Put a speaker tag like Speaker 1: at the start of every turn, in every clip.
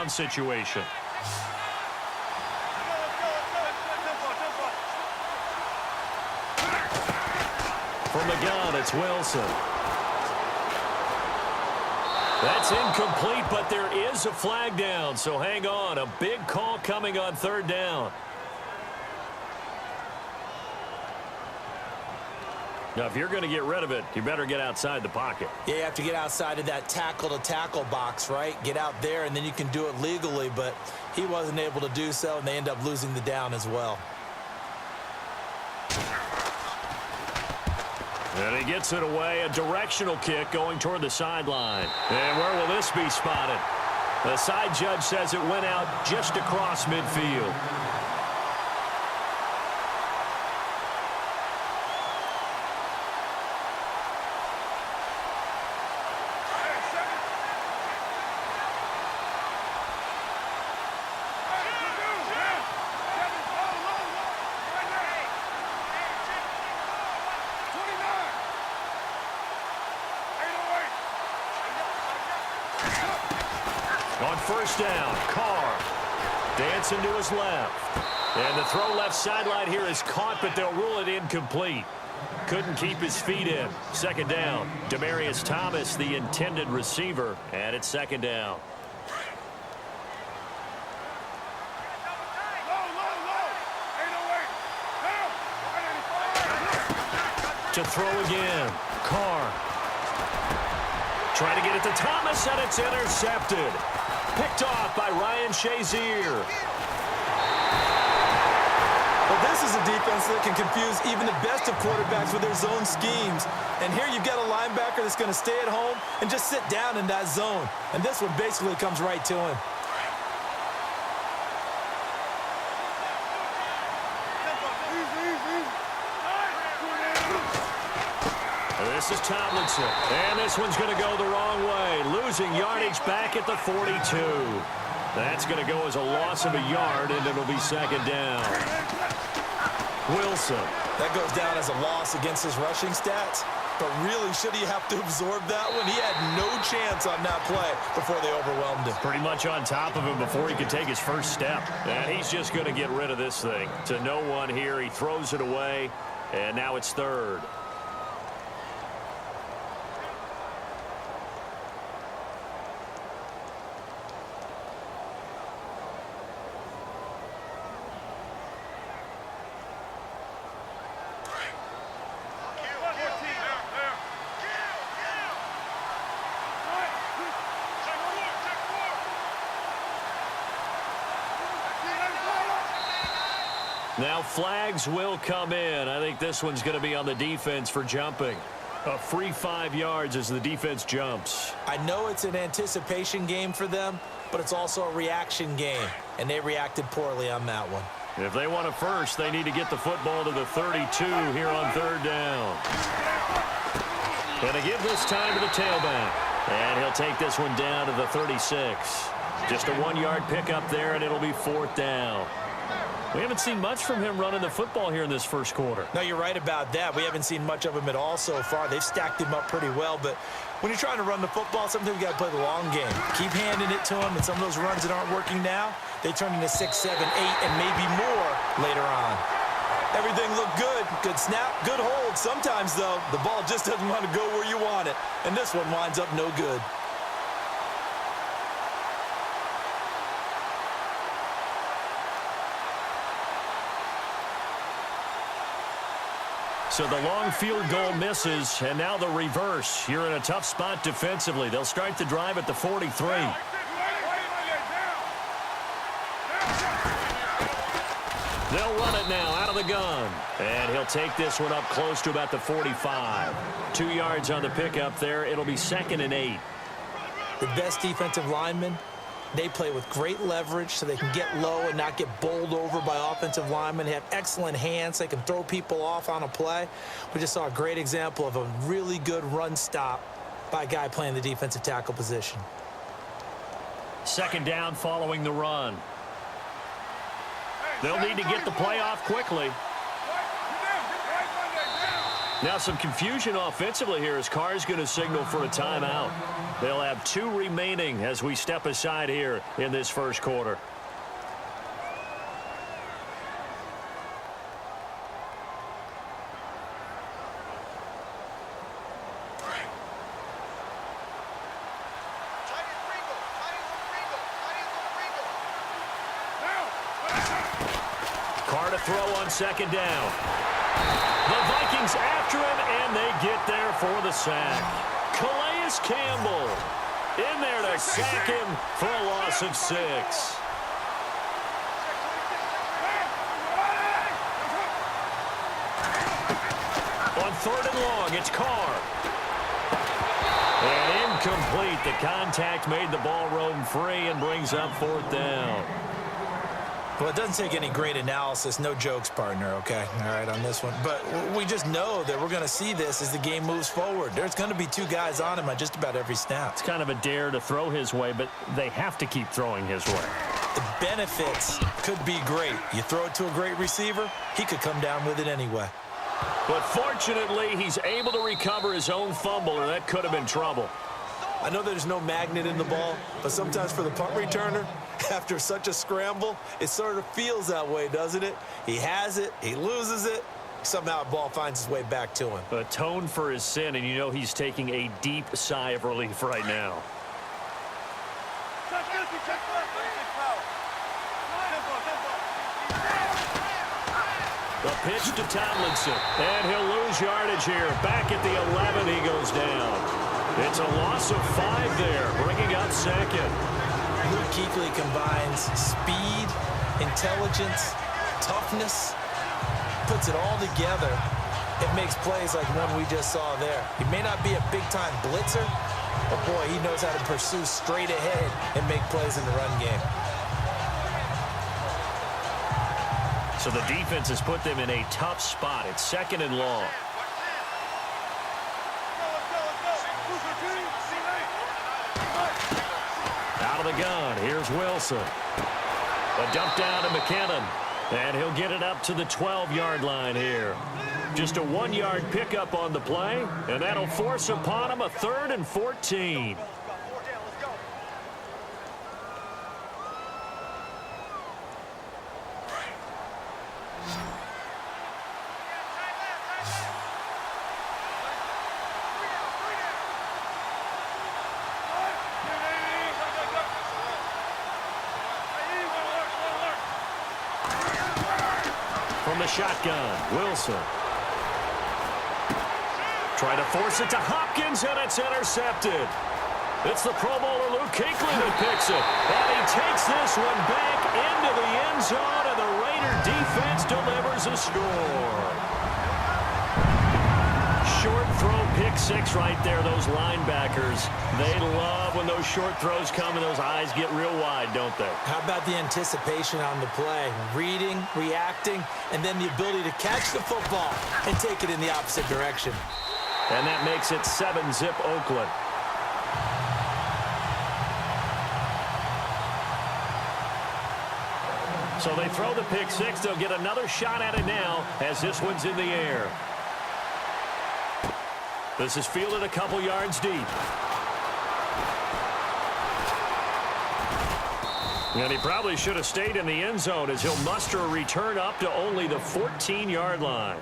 Speaker 1: down situation. From the gun, it's Wilson. That's incomplete, but there is a flag down, so hang on. A big call coming on third down. Now, if you're going to get rid of it, you better get outside the pocket.
Speaker 2: Yeah, you have to get outside of that tackle-to-tackle box, right? Get out there, and then you can do it legally, but he wasn't able to do so, and they end up losing the down as well.
Speaker 1: And he gets it away, a directional kick going toward the sideline. And where will this be spotted? The side judge says it went out just across midfield. On first down, Carr dancing to his left. And the throw left sideline here is caught, but they'll rule it incomplete. Couldn't keep his feet in. Second down, Demaryius Thomas, the intended receiver, and it's second down. To throw again, Carr. Trying to get it to Thomas, and it's intercepted. Picked off by Ryan Shazier.
Speaker 2: Well, this is a defense that can confuse even the best of quarterbacks with their zone schemes. And here you've got a linebacker that's going to stay at home and just sit down in that zone. And this one basically comes right to him.
Speaker 1: This is Tomlinson, and this one's going to go the wrong way, losing yardage back at the 42. That's going to go as a loss of a yard, and it'll be second down. Wilson.
Speaker 2: That goes down as a loss against his rushing stats, but really, should he have to absorb that one? He had no chance on that play before they overwhelmed him.
Speaker 1: Pretty much on top of him before he could take his first step. And he's just going to get rid of this thing. To no one here, he throws it away, and now it's third. Now flags will come in. I think this one's going to be on the defense for jumping. A free 5 yards as the defense jumps.
Speaker 2: I know it's an anticipation game for them, but it's also a reaction game, and they reacted poorly on that one.
Speaker 1: If they want a first, they need to get the football to the 32 here on third down. Going to give this time to the tailback. And he'll take this one down to the 36. Just a 1-yard pickup there, and it'll be fourth down. We haven't seen much from him running the football here in this first quarter.
Speaker 2: No, you're right about that. We haven't seen much of him at all so far. They've stacked him up pretty well, but when you're trying to run the football, sometimes you got to play the long game. Keep handing it to him, and some of those runs that aren't working now, they turn into 6, 7, 8, and maybe more later on. Everything looked good. Good snap, good hold. Sometimes, though, the ball just doesn't want to go where you want it, and this one winds up no good.
Speaker 1: So the long field goal misses, and now the reverse. You're in a tough spot defensively. They'll start the drive at the 43. They'll run it now out of the gun. And he'll take this one up close to about the 45. 2 yards on the pickup there. It'll be 2nd and 8.
Speaker 2: The best defensive linemen, they play with great leverage so they can get low and not get bowled over by offensive linemen. They have excellent hands. They can throw people off on a play. We just saw a great example of a really good run stop by a guy playing the defensive tackle position.
Speaker 1: Second down following the run. They'll need to get the play off quickly. Now some confusion offensively here as Carr's going to signal for a timeout. They'll have 2 remaining as we step aside here in this first quarter. Carr to throw on second down. The Vikings after him, and they get there for the sack. Calais Campbell in there to sack him for a loss of 6. On 3rd and long, it's Carr. And incomplete. The contact made the ball roam free and brings up 4th down.
Speaker 2: Well, it doesn't take any great analysis. No jokes, partner, okay? All right, on this one. But we just know that we're going to see this as the game moves forward. There's going to be 2 guys on him on just about every snap.
Speaker 3: It's kind of a dare to throw his way, but they have to keep throwing his way.
Speaker 2: The benefits could be great. You throw it to a great receiver, he could come down with it anyway.
Speaker 1: But fortunately, he's able to recover his own fumble, or that could have been trouble.
Speaker 2: I know there's no magnet in the ball, but sometimes for the punt returner, after such a scramble, it sort of feels that way, doesn't it? He has it, he loses it, somehow the ball finds its way back to him.
Speaker 1: Atone for his sin, and you know he's taking a deep sigh of relief right now. The pitch to Tomlinson, and he'll lose yardage here. Back at the 11, he goes down. It's a loss of 5 there, bringing up 2nd.
Speaker 2: Luke Kuechly combines speed, intelligence, toughness, puts it all together. It makes plays like one we just saw there. He may not be a big-time blitzer, but boy, he knows how to pursue straight ahead and make plays in the run game.
Speaker 1: So the defense has put them in a tough spot. It's 2nd and long. Out of the gun, here's Wilson. A dump down to McKinnon, and he'll get it up to the 12-yard line here. Just a 1-yard pickup on the play, and that'll force upon him a 3rd and 14. From the shotgun, Wilson. Trying to force it to Hopkins, and it's intercepted. It's the Pro Bowler Luke Kuechly that picks it. And he takes this one back into the end zone, and the Raider defense delivers a score. Short throw, pick 6 right there. Those linebackers, they love when those short throws come and those eyes get real wide, don't they? How
Speaker 2: about the anticipation on the play? Reading, reacting, and then the ability to catch the football and take it in the opposite direction.
Speaker 1: And that makes it 7-zip Oakland. So they throw the pick 6. They'll get another shot at it now as this one's in the air. This is fielded a couple yards deep. And he probably should have stayed in the end zone as he'll muster a return up to only the 14-yard line.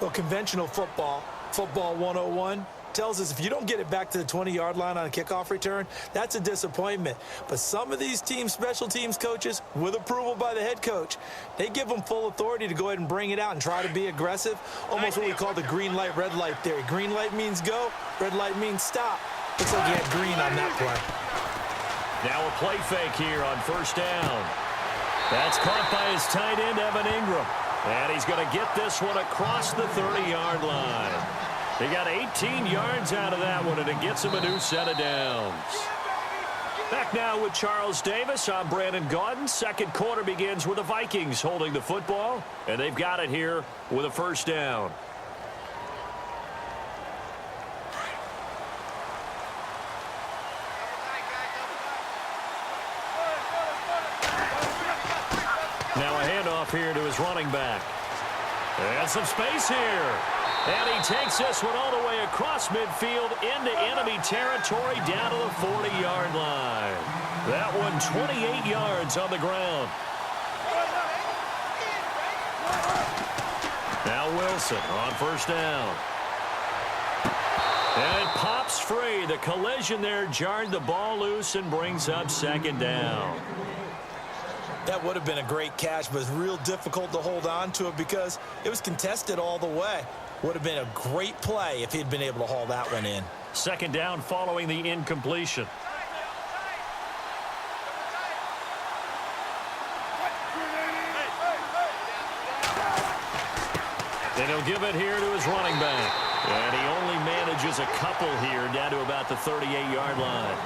Speaker 2: Well, conventional football 101, tells us if you don't get it back to the 20-yard line on a kickoff return, that's a disappointment. But some of these special teams coaches, with approval by the head coach, they give them full authority to go ahead and bring it out and try to be aggressive. Almost what we call the green light, red light theory. Green light means go, red light means stop. Looks like he had green on that play.
Speaker 1: Now a play fake here on 1st down. That's caught by his tight end, Evan Ingram. And he's going to get this one across the 30-yard line. They got 18 yards out of that one, and it gets him a new set of downs. Back now with Charles Davis. I'm Brandon Gaudin. Second quarter begins with the Vikings holding the football, and they've got it here with a 1st down. Now a handoff here to his running back. And some space here. And he takes this one all the way across midfield into enemy territory down to the 40-yard line. That one 28 yards on the ground. Now Wilson on first down. And it pops free. The collision there jarred the ball loose and brings up second down.
Speaker 2: That would have been a great catch, but it's real difficult to hold on to it because it was contested all the way. Would have been a great play if he'd been able to haul that one in.
Speaker 1: Second down following the incompletion. And he'll give it here to his running back. And he only manages a couple here down to about the 38-yard line.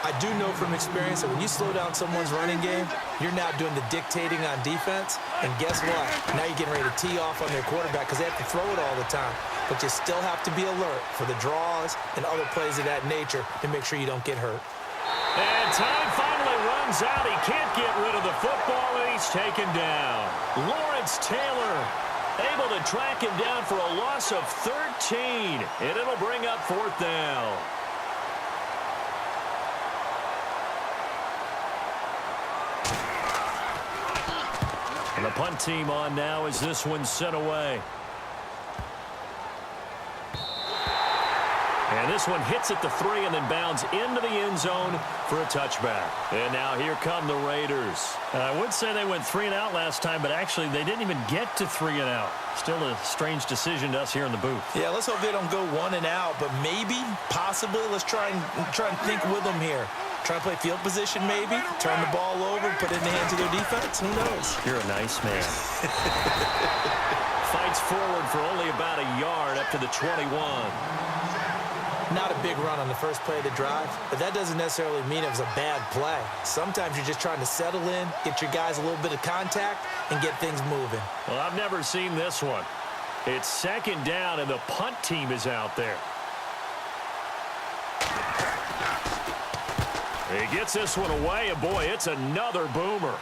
Speaker 2: I do know from experience that when you slow down someone's running game, you're now doing the dictating on defense. And guess what? Now you're getting ready to tee off on their quarterback because they have to throw it all the time. But you still have to be alert for the draws and other plays of that nature to make sure you don't get hurt.
Speaker 1: And time finally runs out. He can't get rid of the football, and he's taken down. Lawrence Taylor able to track him down for a loss of 13. And it'll bring up fourth down. And the punt team on now as this one's sent away. And this one hits at the 3 and then bounds into the end zone for a touchback. And now here come the Raiders.
Speaker 3: I would say they went 3 and out last time, but actually they didn't even get to 3 and out. Still a strange decision to us here in the booth.
Speaker 2: Yeah, let's hope they don't go 1 and out, but maybe, possibly, let's try and think with them here. Try and play field position maybe, turn the ball over, put it in the hands of their defense. Who knows?
Speaker 3: You're a nice man.
Speaker 1: Fights forward for only about a yard up to the 21.
Speaker 2: Not a big run on the first play of the drive, but that doesn't necessarily mean it was a bad play. Sometimes you're just trying to settle in, get your guys a little bit of contact, and get things moving.
Speaker 1: Well, I've never seen this one. It's second down, and the punt team is out there. He gets this one away, and boy, it's another boomer.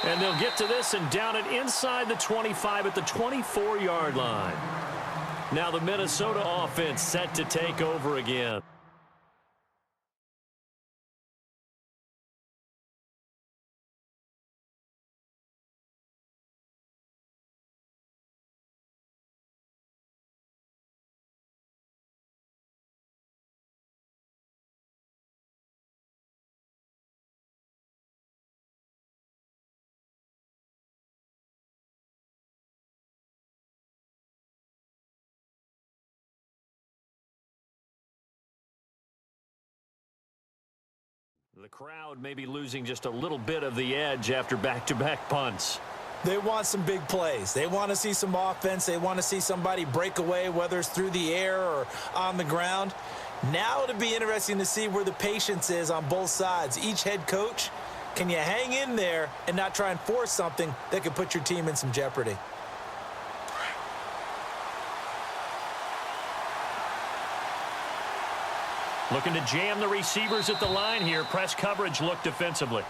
Speaker 1: And they'll get to this and down it inside the 25 at the 24-yard line. Now the Minnesota offense set to take over again. The crowd may be losing just a little bit of the edge after back-to-back punts.
Speaker 2: They want some big plays. They want to see some offense. They want to see somebody break away, whether it's through the air or on the ground. Now it'll be interesting to see where the patience is on both sides. Each head coach, can you hang in there and not try and force something that could put your team in some jeopardy?
Speaker 1: Looking to jam the receivers at the line here. Press coverage look defensively.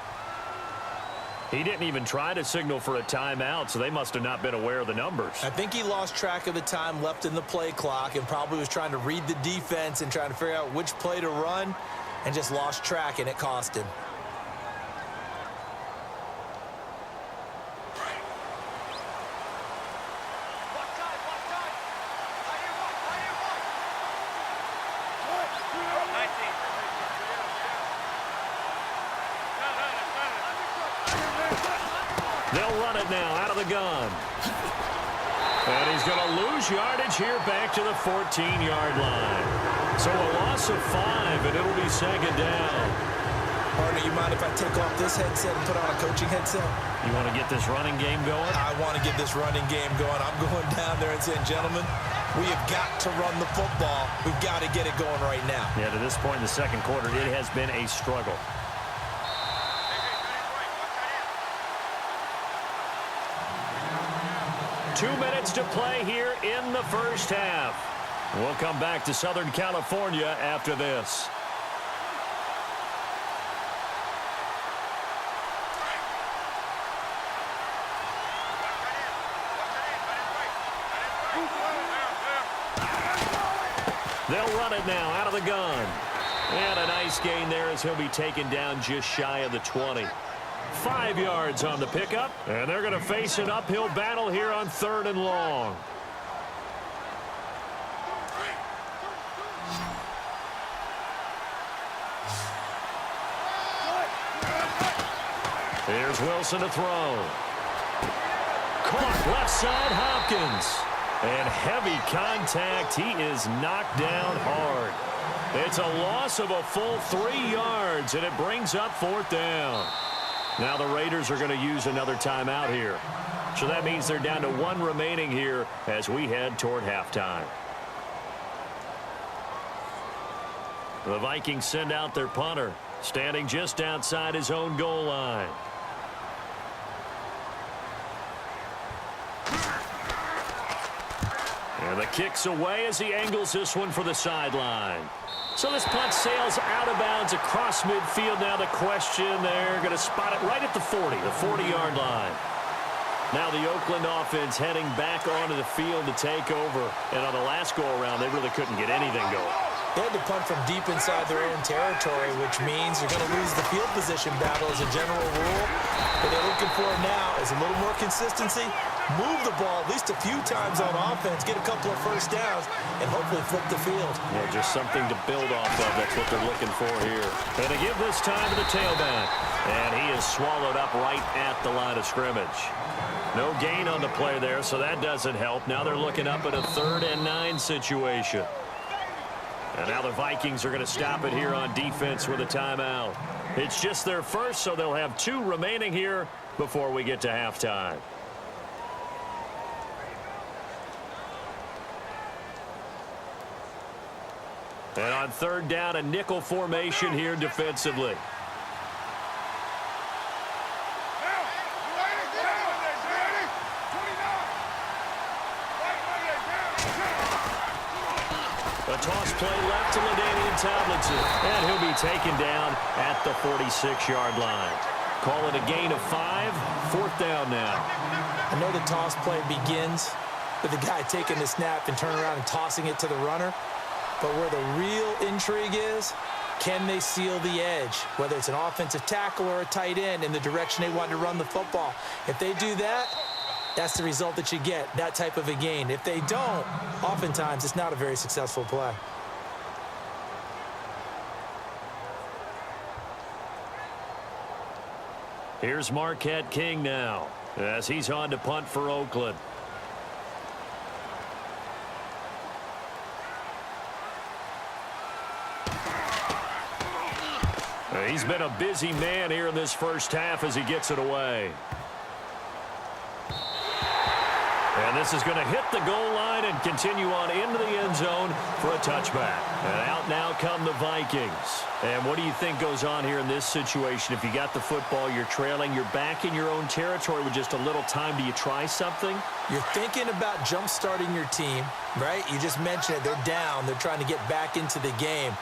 Speaker 1: He didn't even try to signal for a timeout, so they must have not been aware of the numbers.
Speaker 2: I think he lost track of the time left in the play clock and probably was trying to read the defense and trying to figure out which play to run and just lost track, and it cost him.
Speaker 1: They'll run it now out of the gun. And he's going to lose yardage here back to the 14-yard line. So a loss of 5, and it'll be second down.
Speaker 2: Partner, you mind if I take off this headset and put on a coaching headset?
Speaker 1: You want to get this running game going?
Speaker 2: I want to get this running game going. I'm going down there and saying, gentlemen, we have got to run the football. We've got to get it going right now.
Speaker 1: Yeah, to this point in the second quarter, it has been a struggle. Two minutes to play here in the first half. We'll come back to Southern California after this. They'll run it now out of the gun. And a nice gain there as he'll be taken down just shy of the 20. 5 yards on the pickup, and they're going to face an uphill battle here on 3rd and long. Here's Wilson to throw. Caught left side, Hopkins. And heavy contact. He is knocked down hard. It's a loss of a full 3 yards, and it brings up 4th down. Now the Raiders are going to use another timeout here. So that means they're down to 1 remaining here as we head toward halftime. The Vikings send out their punter, standing just outside his own goal line. And the kick's away as he angles this one for the sideline. So this punt sails out of bounds across midfield. Now the question, they're going to spot it right at the 40, the 40-yard line. Now the Oakland offense heading back onto the field to take over. And on the last go-around, they really couldn't get anything going.
Speaker 2: They had to punt from deep inside their own territory, which means they're going to lose the field position battle as a general rule. What they're looking for now is a little more consistency, move the ball at least a few times on offense, get a couple of first downs, and hopefully flip the field.
Speaker 1: Yeah, just something to build off of. That's what they're looking for here. And to give this time to the tailback. And he is swallowed up right at the line of scrimmage. No gain on the play there, so that doesn't help. Now they're looking up at a 3rd and 9 situation. And now the Vikings are going to stop it here on defense with a timeout. It's just their first, so they'll have 2 remaining here before we get to halftime. And on 3rd down, a nickel formation here defensively. A toss play left to LaDainian Tomlinson. And he'll be taken down at the 46-yard line. Call it a gain of 5. 4th down now.
Speaker 2: I know the toss play begins with the guy taking the snap and turning around and tossing it to the runner. But where the real intrigue is, can they seal the edge? Whether it's an offensive tackle or a tight end in the direction they want to run the football. If they do that, that's the result that you get, that type of a gain. If they don't, oftentimes it's not a very successful play.
Speaker 1: Here's Marquette King now as he's on to punt for Oakland. He's been a busy man here in this first half as he gets it away. And this is going to hit the goal line and continue on into the end zone for a touchback. And out now come the Vikings. And what do you think goes on here in this situation? If you got the football, you're trailing, you're back in your own territory with just a little time. Do you try something?
Speaker 2: You're thinking about jump-starting your team, right? You just mentioned it. They're down. They're trying to get back into the game.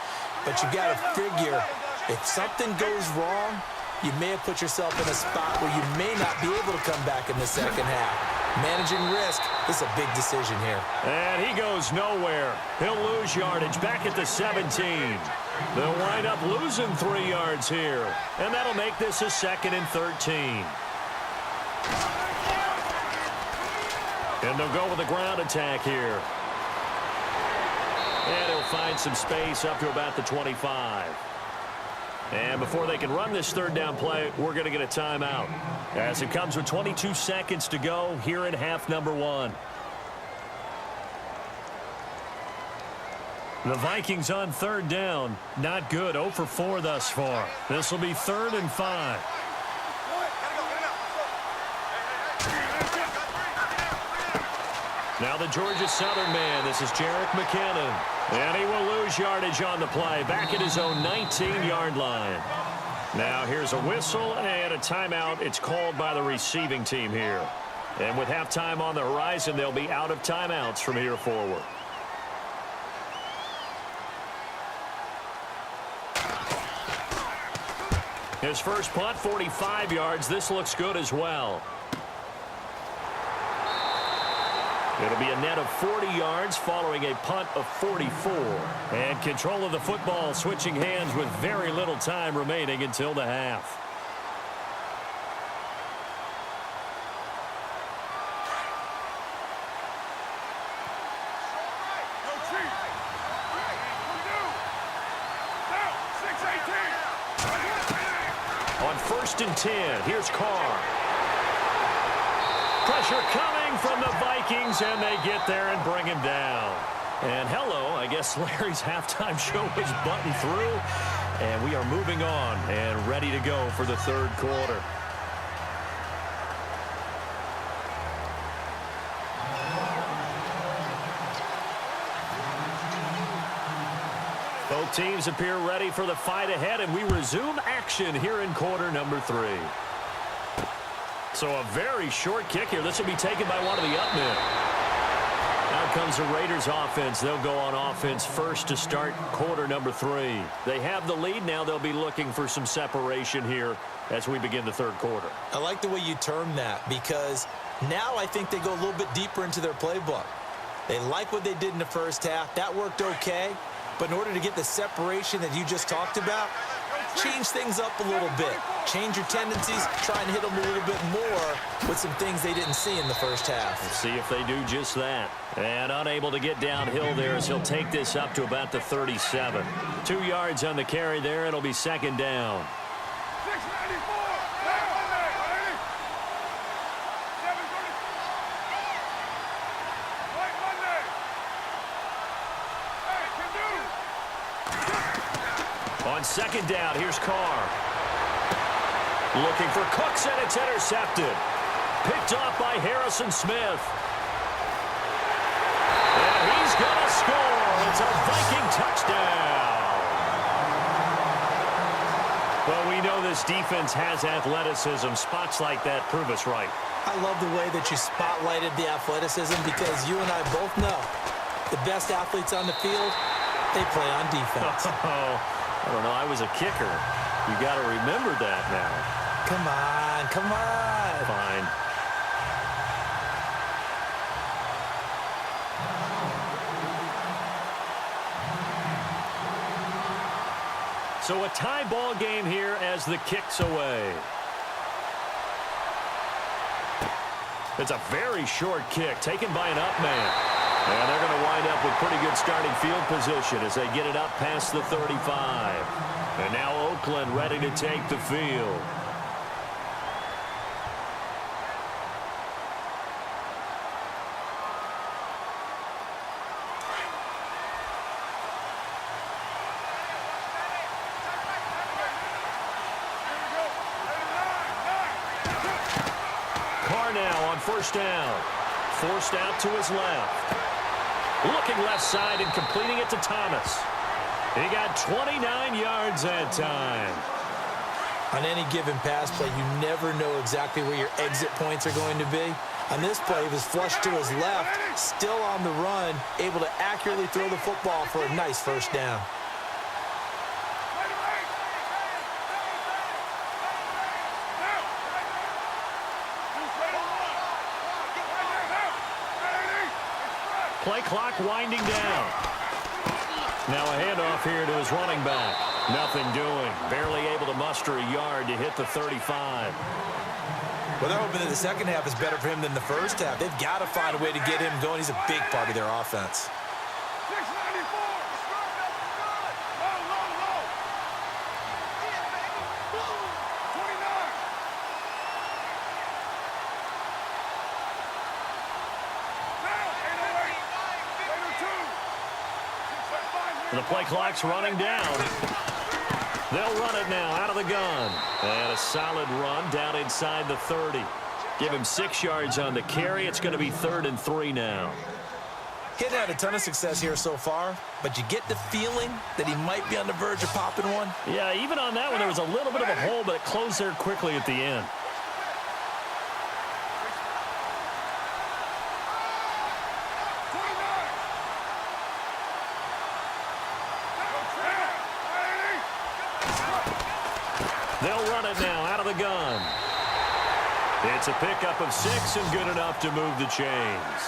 Speaker 2: But you got to figure, if something goes wrong, you may have put yourself in a spot where you may not be able to come back in the second half. Managing risk is a big decision here.
Speaker 1: And he goes nowhere. He'll lose yardage back at the 17. They'll wind up losing 3 yards here. And that'll make this a 2nd and 13. And they'll go with a ground attack here. And he'll find some space up to about the 25. And before they can run this 3rd down play, we're going to get a timeout. As it comes with 22 seconds to go here in half number 1. The Vikings on 3rd down. Not good. 0 for 4 thus far. This will be 3rd and 5. Now the Georgia Southern man. This is Jerick McKinnon. And he will lose yardage on the play. Back at his own 19-yard line. Now here's a whistle and a timeout. It's called by the receiving team here. And with halftime on the horizon, they'll be out of timeouts from here forward. His first punt, 45 yards. This looks good as well. It'll be a net of 40 yards following a punt of 44. And control of the football switching hands with very little time remaining until the half. On 1st and 10, here's Carr. Pressure coming from the Vikings, and they get there and bring him down. And hello, I guess Larry's halftime show is buttoned through, and we are moving on and ready to go for the third quarter. Both teams appear ready for the fight ahead, and we resume action here in quarter number 3. So a very short kick here. This will be taken by one of the up men. Now comes the Raiders offense. They'll go on offense first to start quarter number 3. They have the lead. Now they'll be looking for some separation here as we begin the third quarter.
Speaker 2: I like the way you term that, because now I think they go a little bit deeper into their playbook. They like what they did in the first half. That worked okay. But in order to get the separation that you just talked about, change things up a little bit. Change your tendencies. Try and hit them a little bit more with some things they didn't see in the first half.
Speaker 1: We'll see if they do just that. And unable to get downhill there as he'll take this up to about the 37. 2 yards on the carry there. It'll be second down. On second down, here's Carr. Looking for Cooks, and it's intercepted. Picked off by Harrison Smith. And he's going to score. It's a Viking touchdown. Well, we know this defense has athleticism. Spots like that prove us right.
Speaker 2: I love the way that you spotlighted the athleticism, because you and I both know the best athletes on the field, they play on defense.
Speaker 1: I don't know. I was a kicker. You got to remember that now.
Speaker 2: Come on, come on.
Speaker 1: Fine. So a tie ball game here as the kick's away. It's a very short kick taken by an up man. And they're going to wind up with pretty good starting field position as they get it up past the 35. And now Oakland ready to take the field. Carr now on first down. Forced out to his left. Looking left side and completing it to Thomas. He got 29 yards that time.
Speaker 2: On any given pass play, you never know exactly where your exit points are going to be. On this play, he was flushed to his left, still on the run, able to accurately throw the football for a nice first down.
Speaker 1: Play clock winding down. Now a handoff here to his running back. Nothing doing. Barely able to muster a yard to hit the 35.
Speaker 2: Well, they're hoping that the second half is better for him than the first half. They've got to find a way to get him going. He's a big part of their offense.
Speaker 1: The play clock's running down. They'll run it now out of the gun. And a solid run down inside the 30. Give him 6 yards on the carry. It's going to be 3rd and 3 now.
Speaker 2: He hadn't had a ton of success here so far, but you get the feeling that he might be on the verge of popping one.
Speaker 1: Yeah, even on that one, there was a little bit of a hole, but it closed there quickly at the end. They'll run it now out of the gun. It's a pickup of 6 and good enough to move the chains.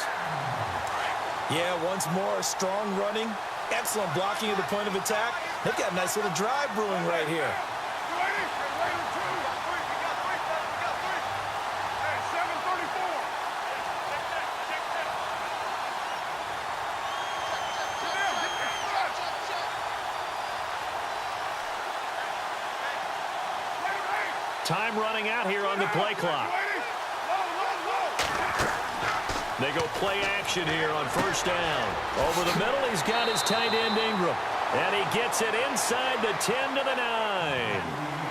Speaker 2: Yeah, once more, strong running, excellent blocking at the point of attack. They've got a nice little drive brewing right here.
Speaker 3: Time running out here on the play clock. They go play action here on first down. Over the middle, he's got his tight end Ingram. And he gets it inside the 10 to the 9.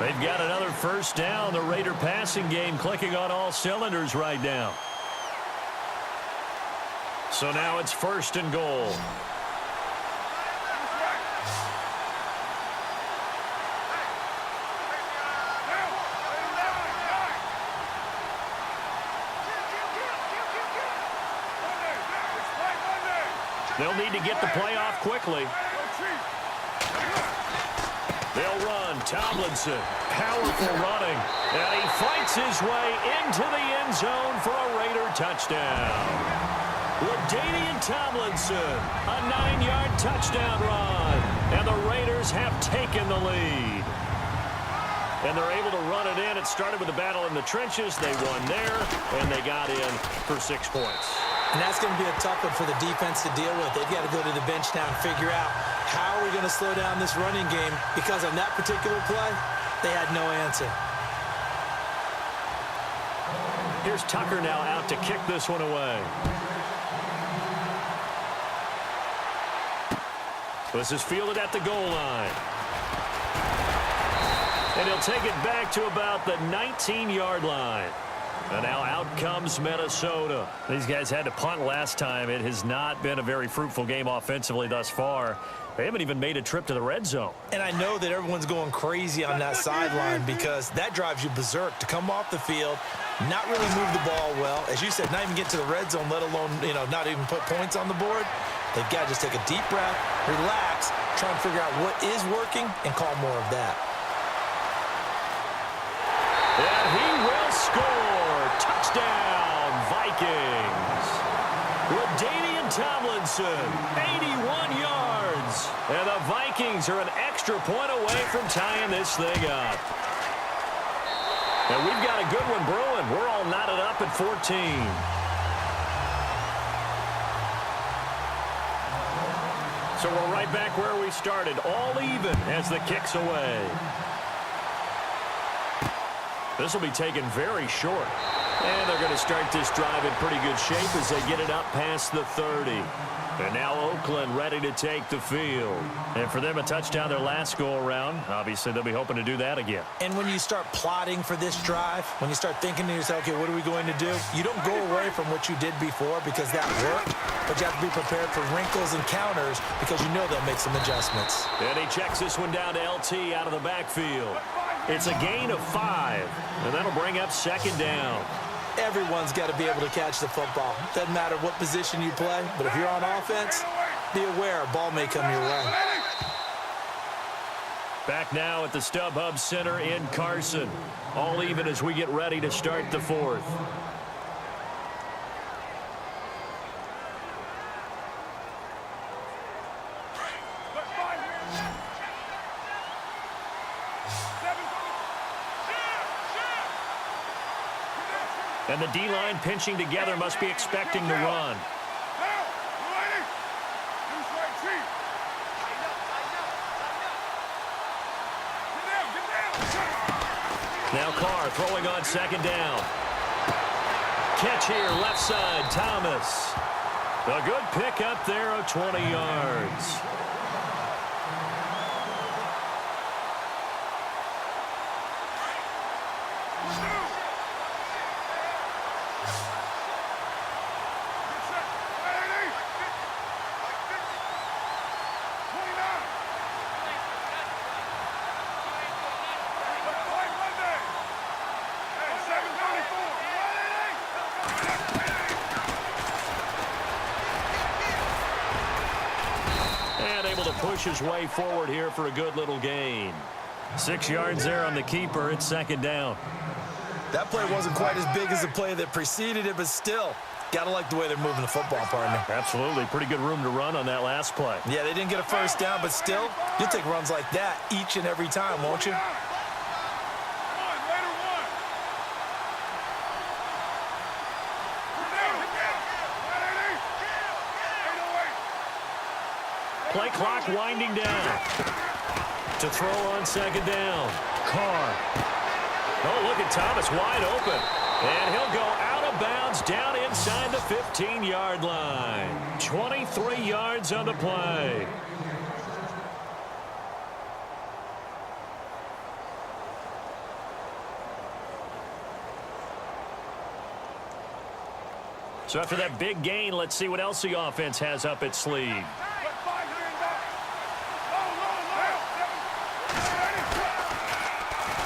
Speaker 3: They've got another first down. The Raider passing game clicking on all cylinders right now. So now it's first and goal. They'll need to get the play off quickly. They'll run. Tomlinson, powerful running. And he fights his way into the end zone for a Raider touchdown. LaDainian Tomlinson, a 9-yard touchdown run. And the Raiders have taken the lead. And they're able to run it in. It started with a battle in the trenches. They won there, and they got in for 6 points.
Speaker 2: And that's going to be a tough one for the defense to deal with. They've got to go to the bench now and figure out how are we going to slow down this running game, because on that particular play, they had no answer.
Speaker 3: Here's Tucker now out to kick this one away. This is fielded at the goal line. And he'll take it back to about the 19-yard line. And now out comes Minnesota. These guys had to punt last time. It has not been a very fruitful game offensively thus far. They haven't even made a trip to the red zone.
Speaker 2: And I know that everyone's going crazy on that sideline, because that drives you berserk to come off the field, not really move the ball well. As you said, not even get to the red zone, let alone, not even put points on the board. They've got to just take a deep breath, relax, try and figure out what is working, and call more of that.
Speaker 3: And he will score. Touchdown, Vikings. LaDainian Tomlinson, 81 yards. And the Vikings are an extra point away from tying this thing up. And we've got a good one brewing. We're all knotted up at 14. So we're right back where we started, all even as the kick's away. This will be taken very short. And they're going to start this drive in pretty good shape as they get it up past the 30. And now Oakland ready to take the field. And for them, a touchdown their last go-around. Obviously, they'll be hoping to do that again.
Speaker 2: And when you start plotting for this drive, when you start thinking to yourself, okay, what are we going to do? You don't go away from what you did before because that worked, but you have to be prepared for wrinkles and counters because you know they'll make some adjustments.
Speaker 3: And he checks this one down to LT out of the backfield. It's a gain of 5, and that'll bring up second down.
Speaker 2: Everyone's got to be able to catch the football. Doesn't matter what position you play, but if you're on offense, be aware a ball may come your way.
Speaker 3: Back now at the StubHub Center in Carson. All even as we get ready to start the fourth. And the D-line pinching together must be expecting the run. Now Carr throwing on second down. Catch here, left side, Thomas. A good pick up there of 20 yards. Push his way forward here for a good little gain. 6 yards there on the keeper. It's second down.
Speaker 2: That play wasn't quite as big as the play that preceded it, but still, Got to like the way they're moving the football, partner.
Speaker 1: Absolutely. Pretty good room to run on that last play.
Speaker 2: Yeah, they didn't get a first down, but still, you'll take runs like that each and every time, won't you?
Speaker 1: Play clock winding down. To throw on second down. Carr. Oh, look at Thomas wide open. And he'll go out of bounds down inside the 15-yard line. 23 yards on the play. So after that big gain, let's see what else the offense has up its sleeve.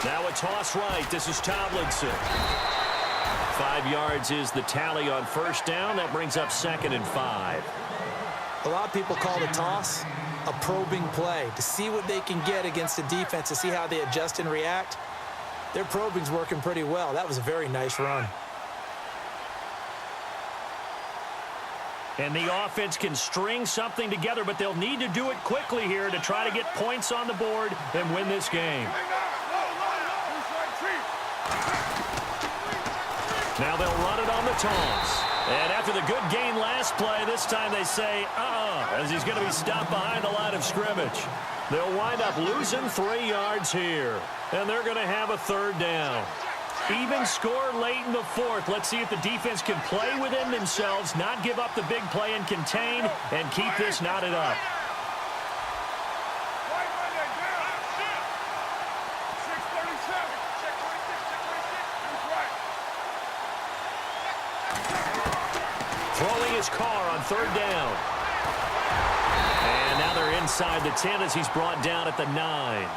Speaker 1: Now a toss right. This is Tomlinson. 5 yards is the tally on first down. That brings up 2nd and 5.
Speaker 2: A lot of people call the toss a probing play to see what they can get against the defense, to see how they adjust and react. Their probing's working pretty well. That was a very nice run.
Speaker 1: And the offense can string something together, but they'll need to do it quickly here to try to get points on the board and win this game. Now they'll run it on the toss. And after the good gain last play, this time they say, as he's going to be stopped behind the line of scrimmage. They'll wind up losing 3 yards here. And they're going to have a 3rd down. Even score late in the 4th. Let's see if the defense can play within themselves, not give up the big play and contain, and keep this knotted up. Throwing his Carr on 3rd down. And now they're inside the 10 as he's brought down at the 9.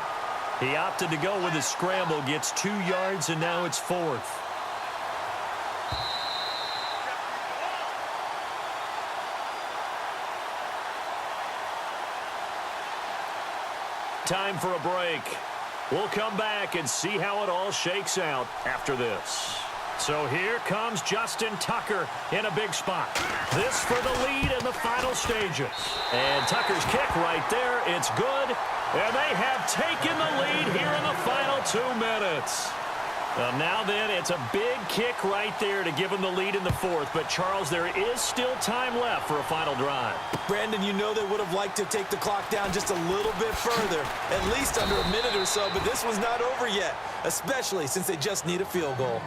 Speaker 1: He opted to go with his scramble, gets 2 yards, and now it's 4th. Time for a break. We'll come back and see how it all shakes out after this. So here comes Justin Tucker in a big spot. This for the lead in the final stages. And Tucker's kick right there. It's good. And they have taken the lead here in the final 2 minutes. Now then, it's a big kick right there to give them the lead in the 4th. But, Charles, there is still time left for a final drive.
Speaker 2: Brandon, you know they would have liked to take the clock down just a little bit further, at least under a minute or so. But this one's not over yet, especially since they just need a field goal.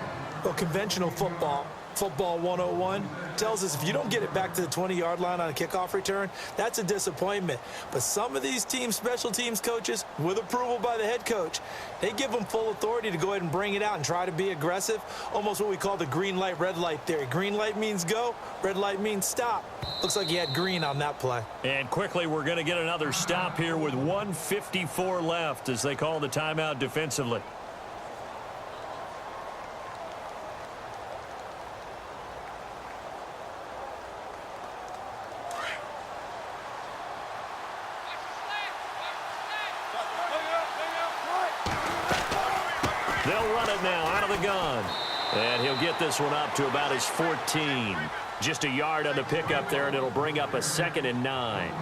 Speaker 2: Well, conventional football 101, tells us if you don't get it back to the 20-yard line on a kickoff return, that's a disappointment. But some of these teams, special teams coaches, with approval by the head coach, they give them full authority to go ahead and bring it out and try to be aggressive, almost what we call the green light, red light theory. Green light means go, red light means stop. Looks like he had green on that play.
Speaker 1: And quickly, we're going to get another stop here with 1:54 left as they call the timeout defensively. They'll run it now out of the gun. And he'll get this one up to about his 14. Just a yard on the pickup there, and it'll bring up a 2nd and 9.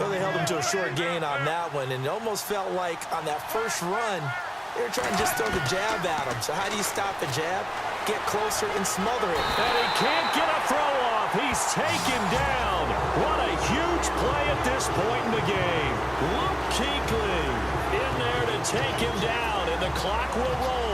Speaker 2: Well, they held him to a short gain on that one, and it almost felt like on that first run, they were trying to just throw the jab at him. So how do you stop a jab? Get closer and smother it.
Speaker 1: And he can't get a throw off. He's taken down. What a huge play at this point in the game. Luke Kuechly in there to take him down, and the clock will roll.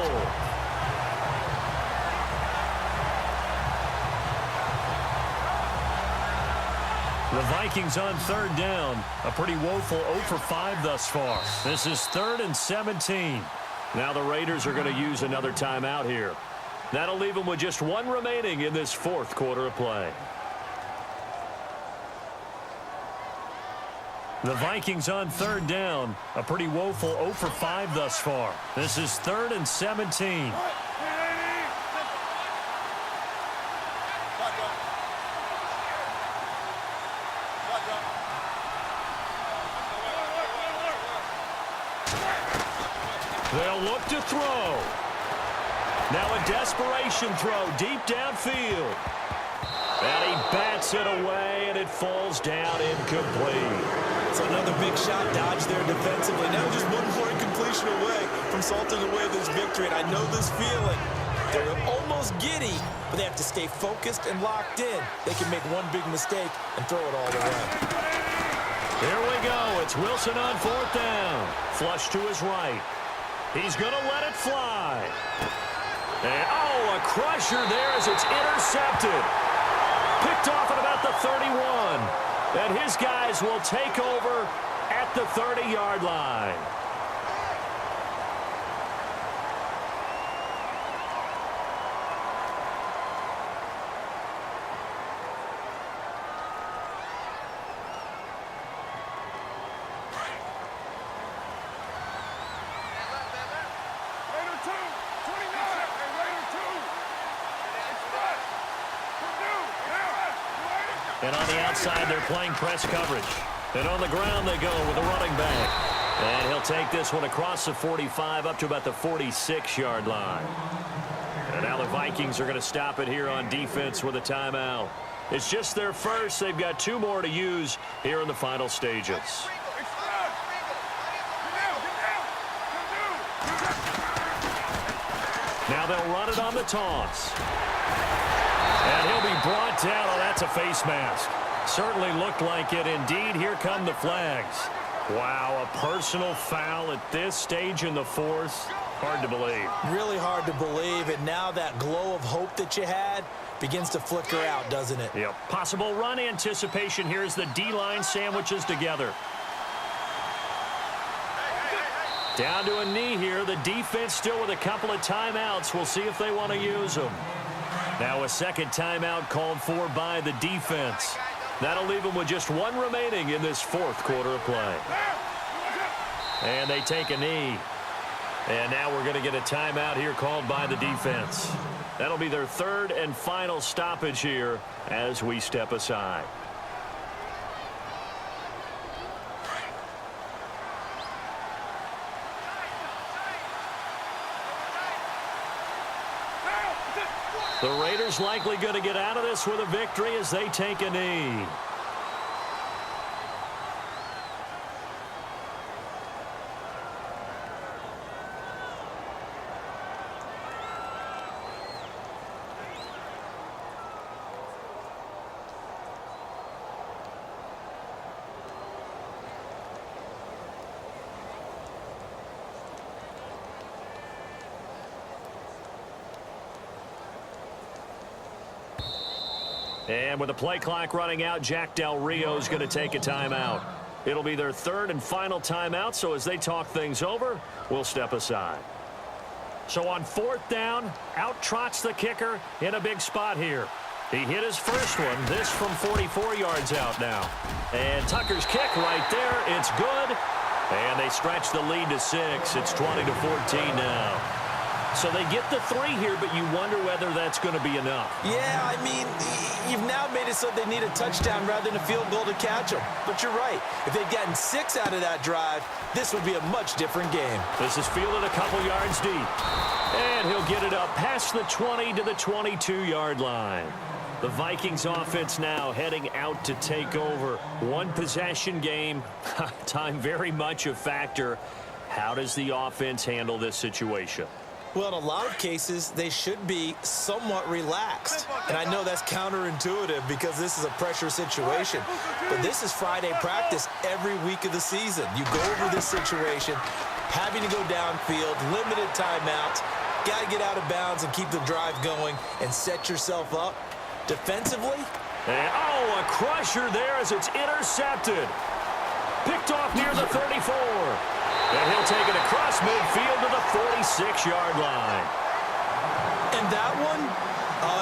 Speaker 1: The Vikings on 3rd down. A pretty woeful 0 for 5 thus far. This is 3rd and 17. Now the Raiders are going to use another timeout here. That'll leave them with just 1 remaining in this 4th quarter of play. The Vikings on 3rd down. A pretty woeful 0 for 5 thus far. This is 3rd and 17. They'll look to throw. Now a desperation throw deep downfield. And he bats it away, and it falls down incomplete.
Speaker 2: So another big shot dodged there defensively. Now just one more incompletion away from salting away this victory. And I know this feeling. They're almost giddy, but they have to stay focused and locked in. They can make one big mistake and throw it all away.
Speaker 1: Here we go. It's Wilson on fourth down. Flush to his right. He's going to let it fly. And, a crusher there as it's intercepted. Picked off at about the 31. And his guys will take over at the 30-yard line. And on the outside, they're playing press coverage. And on the ground they go with a running back. And he'll take this one across the 45 up to about the 46-yard line. And now the Vikings are going to stop it here on defense with a timeout. It's just their first. They've got 2 more to use here in the final stages. Now they'll run it on the toss. And he'll be brought down. Oh, that's a face mask. Certainly looked like it. Indeed, here come the flags. Wow, a personal foul at this stage in the fourth. Hard to believe.
Speaker 2: Really hard to believe. And now that glow of hope that you had begins to flicker out, doesn't it?
Speaker 1: Yep. Possible run anticipation here as the D-line sandwiches together. Down to a knee here. The defense still with a couple of timeouts. We'll see if they want to use them. Now a second timeout called for by the defense. That'll leave them with just 1 remaining in this fourth quarter of play. And they take a knee. And now we're going to get a timeout here called by the defense. That'll be their 3rd and final stoppage here as we step aside. The Raiders likely going to get out of this with a victory as they take a knee. And with the play clock running out, Jack Del Rio is going to take a timeout. It'll be their 3rd and final timeout, so as they talk things over, we'll step aside. So on 4th down, out trots the kicker in a big spot here. He hit his first one, this from 44 yards out now. And Tucker's kick right there, it's good. And they stretch the lead to 6. It's 20-14 now. So they get the 3 here, but you wonder whether that's going to be enough.
Speaker 2: Yeah, I mean, you've now made it so they need a touchdown rather than a field goal to catch them. But you're right. If they'd gotten 6 out of that drive, this would be a much different game.
Speaker 1: This is fielded a couple yards deep. And he'll get it up past the 20 to the 22-yard line. The Vikings offense now heading out to take over. 1 possession game. Time very much a factor. How does the offense handle this situation?
Speaker 2: Well, in a lot of cases, they should be somewhat relaxed. And I know that's counterintuitive because this is a pressure situation. But this is Friday practice every week of the season. You go over this situation, having to go downfield, limited timeouts, got to get out of bounds and keep the drive going and set yourself up defensively.
Speaker 1: And, a crusher there as it's intercepted. Picked off near the 34. And he'll take it across midfield to the 46-yard line.
Speaker 2: And that one,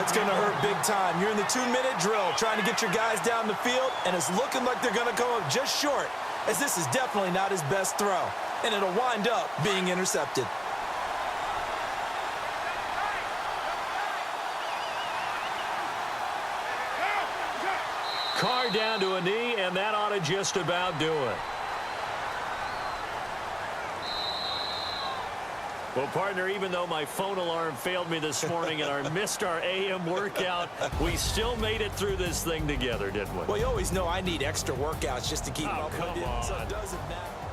Speaker 2: it's going to hurt big time. You're in the 2-minute drill trying to get your guys down the field, and it's looking like they're going to come up just short, as this is definitely not his best throw. And it'll wind up being intercepted.
Speaker 1: Carr down to a knee, and that ought to just about do it. Well, partner, even though my phone alarm failed me this morning and I missed our AM workout, we still made it through this thing together, didn't we?
Speaker 2: Well, you always know I need extra workouts just to keep up with you,
Speaker 1: come
Speaker 2: so
Speaker 1: on.
Speaker 2: it doesn't matter.